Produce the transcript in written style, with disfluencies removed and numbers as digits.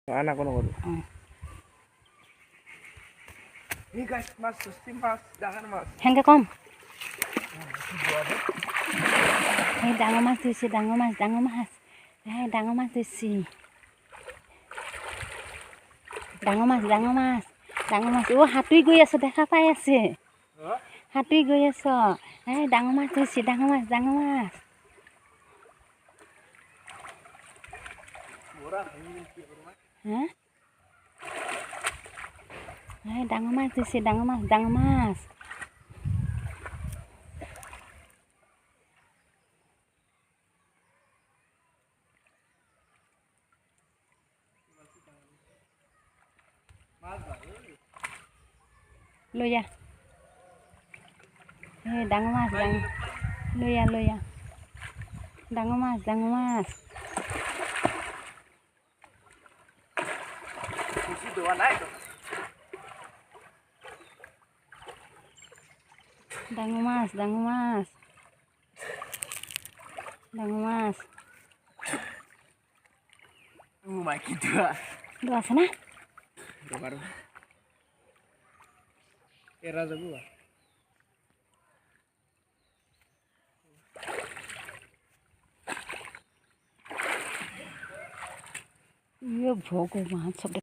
আনা কোনো কৰো অঁ এই গাছ মাছ সস্তি মাছ ডাঙৰ মাছ সেনেকৈ কম এই ডাঙৰ মাছ দিছে ডাঙৰ মাছ এই ডাঙৰ মাছ দিছে ডাঙৰ মাছ অ' সাঁতুৰি গৈ আছো দেখা পাই আছে সাঁতুৰি গৈ আছ এই ডাঙৰ মাছ দিছে ডাঙৰ মাছ হা এই ডাঙৰ মাছ দিছে ডাঙৰ মাছ লৈ যা এই ডাঙৰ মাছ লৈ যা ডাঙৰ মাছ বেছি দোৱা নাই ডাঙৰ মাছ মাইকি দোৱা আছে না বাৰু এৰা যাব ভগৱান চব